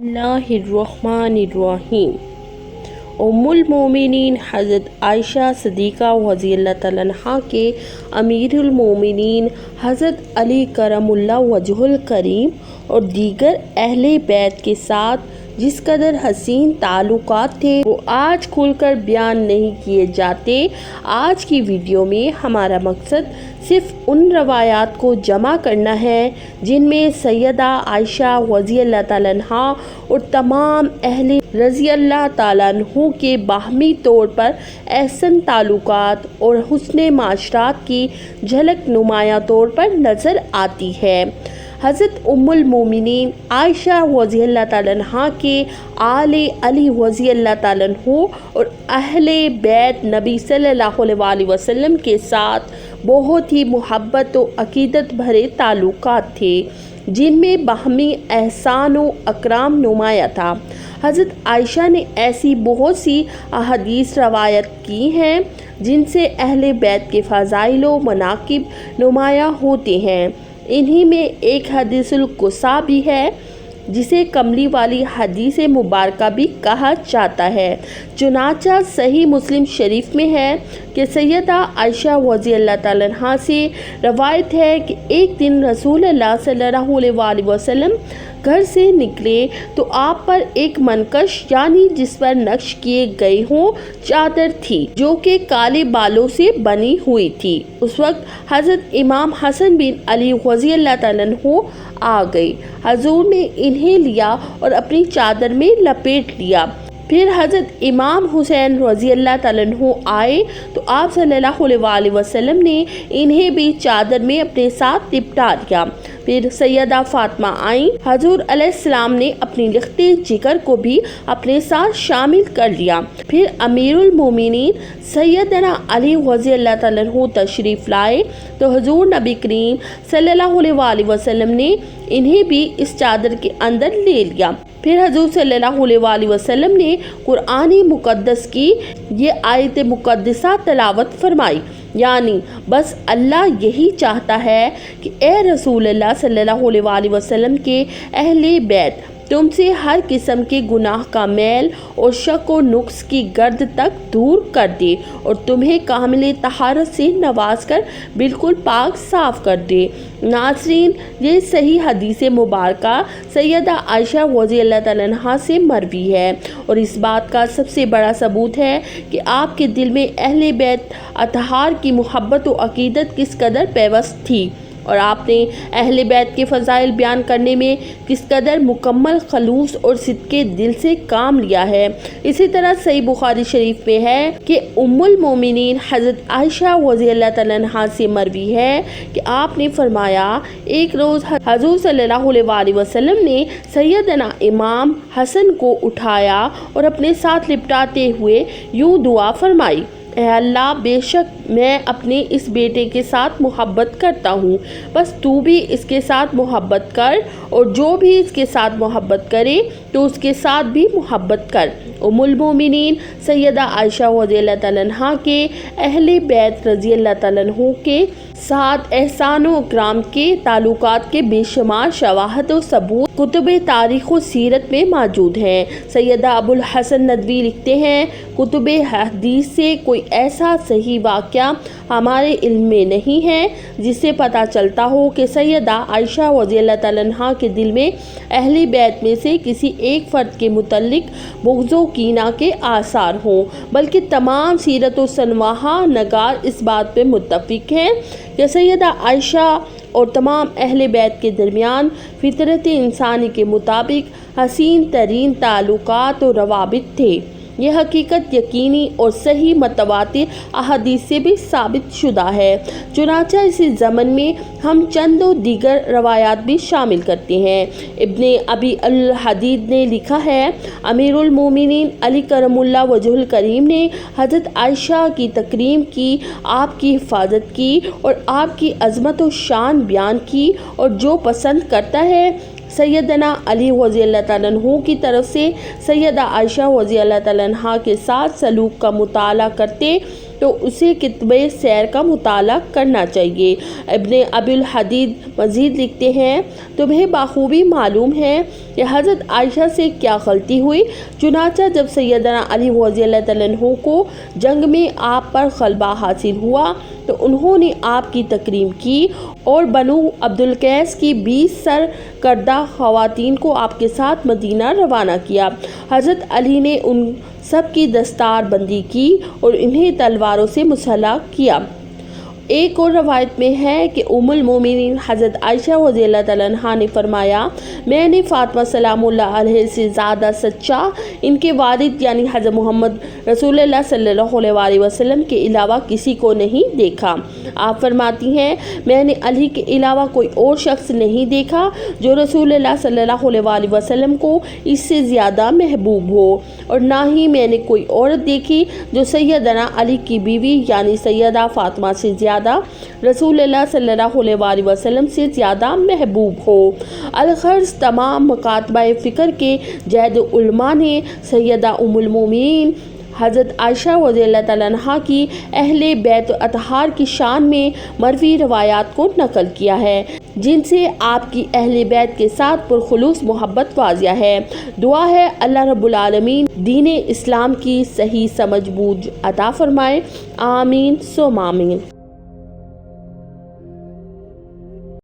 बिस्मिल्लाहिर्रहमानिर्रहीम। उम्मुल मोमिनीन हज़रत आयशा सिद्दीक़ा रज़ी अल्लाह तआला अन्हा के अमीरुल मोमिनीन हज़रत अली करमुल्लाह वजहुल करीम और दीगर अहले बैत के साथ जिस कदर हसीन ताल्लुकात थे वो आज खुलकर बयान नहीं किए जाते। आज की वीडियो में हमारा मकसद सिर्फ उन रवायात को जमा करना है जिनमें सैयदा आयशा रज़ी अल्लाह तआला अन्हा और तमाम अहले रज़ी अल्लाह तआला अन्हु के बाहमी तौर पर एहसन ताल्लुकात और हुस्न माशरात की झलक नुमाया तौर पर नज़र आती है। हज़रत उम्मुल मोमिनीन आयशा रज़ी अल्लाह तआला अन्हा के आले अली रज़ी अल्लाह तआला अन्हु और अहले बैत नबी सल्लल्लाहु अलैहि वसल्लम के साथ बहुत ही मोहब्बत और अकीदत भरे ताल्लुकात थे जिनमें बाहमी एहसान व अकराम नुमाया था। हज़रत आयशा ने ऐसी बहुत सी अहादीस रवायत की हैं जिनसे अहले बैत के फ़ज़ाइल व मनाकिब नुमाया होते हैं। इन्हीं में एक हदीसुल कुसा भी है जिसे कमली वाली हदीस मुबारका भी कहा जाता है। चुनाचा सही मुस्लिम शरीफ में है कि सैयदा आयशा रज़ी अल्लाह तआला अन्हा से रवायत है कि एक दिन रसूल अल्लाह सल्लल्लाहु अलैहि वसल्लम घर से निकले तो आप पर एक मनकश यानी जिस पर नक्श किए गए हों चादर थी जो कि काले बालों से बनी हुई थी। उस वक्त हज़रत इमाम हसन बिन अली रज़ी अल्लाह तआला अन्हु आ गई। हजूर ने इन्हें लिया और अपनी चादर में लपेट लिया। फिर हज़रत इमाम हुसैन रज़ी अल्लाह तआला अन्हु आए तो आप सल्लल्लाहु अलैहि वसल्लम ने इन्हें भी चादर में अपने साथ लिपटा लिया। फिर सैयदा फ़ातिमा आई। हजूर अलैहिस्सलाम ने अपनी लिखते जिगर को भी अपने साथ शामिल कर लिया। फिर अमीरुल मोमिनीन सैयदना अली रज़ी अल्लाह तआला अन्हु तशरीफ़ लाए तो हजूर नबी करीम सल्लल्लाहु अलैहि वसल्लम ने इन्हें भी इस चादर के अंदर ले लिया। फिर हजूर सल्लल्लाहु अलैहि वसल्लम ने कुरान मुक़द्दस की ये आयत मुक़द्दसा तलावत फरमाई, यानी बस अल्लाह यही चाहता है कि ए रसूल अल्लाह सल्लल्लाहु अलैहि वसल्लम के अहले बैत तुमसे हर किस्म के गुनाह का मैल और शक और नुक्स की गर्द तक दूर कर दे और तुम्हें कामिल तहारत से नवाज कर बिल्कुल पाक साफ कर दे। नाज़रीन, ये सही हदीस मुबारका सैयदा आयशा रज़ी अल्लाह तआला अन्हा से मरवी है और इस बात का सबसे बड़ा सबूत है कि आपके दिल में अहले बैत अतहार की मोहब्बत और अकीदत किस कदर पेवस्त थी और आपने अहले बैत के फ़ज़ाइल बयान करने में किस कदर मुकम्मल खलूस और सिद्के दिल से काम लिया है। इसी तरह सही बुखारी शरीफ में है कि उम्मुल मोमिनीन हज़रत आयशा रज़ी अल्लाह तआला अन्हा से मरवी है कि आपने फरमाया एक रोज़ हजूर सल्लल्लाहु अलैहि वसल्लम ने सैयदना इमाम हसन को उठाया और अपने साथ लिपटाते हुए यूँ दुआ फरमाई, ऐ अल्लाह, बेशक मैं अपने इस बेटे के साथ मोहब्बत करता हूँ, बस तू भी इसके साथ मोहब्बत कर और जो भी इसके साथ मोहब्बत करे तो उसके साथ भी मोहब्बत कर। उम्मुल मोमिनीन सैयदा आयशा रज़ी अल्लाह तआला अन्हा के अहले बैत रज़ी अल्लाह तआला अन्हु के साथ एहसान व इकराम के ताल्लुकात के बेशुमार शवाहद व सबूत कुतुब तारीख़ व सीरत में मौजूद हैं। सैयदा अबुल हसन नदवी लिखते हैं, कुतुब हदीस से कोई ऐसा सही वाक़या हमारे इल्म में नहीं है जिससे पता चलता हो कि सैयदा आयशा रज़ी अल्लाह तआला अन्हा के दिल में अहले बैत में से किसी एक फ़र्द के मुतल्लिक बुग़्ज़ व कीना के आसार हों, बल्कि तमाम सीरत व सनवाहा नगार इस बात पर मुत्तफ़िक़ हैं कि सैयदा आयशा और तमाम अहले बैत के दरमियान फितरत इंसानी के मुताबिक हसीन तरीन ताल्लुकात और रवाबित थे। यह हकीकत यकीनी और सही मतवातिर अहादीस से भी साबित शुदा है। चुनाचा इसी ज़मन में हम चंद दीगर रवायात भी शामिल करते हैं। इब्ने अबी अल हदीद ने लिखा है, अमीरुल मोमिनीन अली करमुल्लाह वजहुल करीम ने हज़रत आयशा की तकरीम की, आपकी हिफाजत की और आपकी अज़मत व शान बयान की और जो पसंद करता है सैयदना अली रज़ी अल्लाह तआला अन्हु की तरफ से सैयदा आयशा रज़ी अल्लाह तआला अन्हा के साथ सलूक का मुताला करते تو اسے کتبِ سیر کا مطالعہ کرنا چاہیے۔ ابن ابی الحدید مزید لکھتے ہیں، تمہیں بخوبی معلوم ہے کہ حضرت عائشہ سے کیا غلطی ہوئی۔ چنانچہ جب سیدنا علی رضی اللہ تعالیٰ عنہ کو جنگ میں آپ پر غلبہ حاصل ہوا تو انہوں نے آپ کی تکریم کی اور بنو عبدالقیس کی 20 سرکردہ خواتین کو آپ کے ساتھ مدینہ روانہ کیا۔ حضرت علی نے ان سب کی دستار بندی کی اور انہیں تلواروں سے مسلح کیا۔ ایک اور روایت میں ہے کہ ام المومنین حضرت عائشہ رضی اللہ تعالیٰ عنہا نے فرمایا، میں نے فاطمہ سلام اللہ علیہ سے زیادہ سچا ان کے والد یعنی حضرت محمد رسول اللہ صلی اللہ علیہ وسلم کے علاوہ کسی کو نہیں دیکھا۔ آپ فرماتی ہیں، میں نے علی کے علاوہ کوئی اور شخص نہیں دیکھا جو رسول اللہ صلی اللہ علیہ وسلم کو اس سے زیادہ محبوب ہو، اور نہ ہی میں نے کوئی عورت دیکھی جو سیدنا علی کی بیوی یعنی سیدہ فاطمہ سے زیادہ رسول اللہ صلی اللہ علیہ وسلم سے زیادہ محبوب ہو۔ الغرض تمام مکاتبہ فکر کے جہد علماء نے سیدہ ام المومنین حضرت عائشہ رضی اللہ تعالیٰ عنہا کی اہل بیت اطہار کی شان میں مروی روایات کو نقل کیا ہے، جن سے آپ کی اہل بیت کے ساتھ پرخلوص محبت واضح ہے۔ دعا ہے اللہ رب العالمین دین اسلام کی صحیح سمجھ بوجھ عطا فرمائے، آمین ثم آمین۔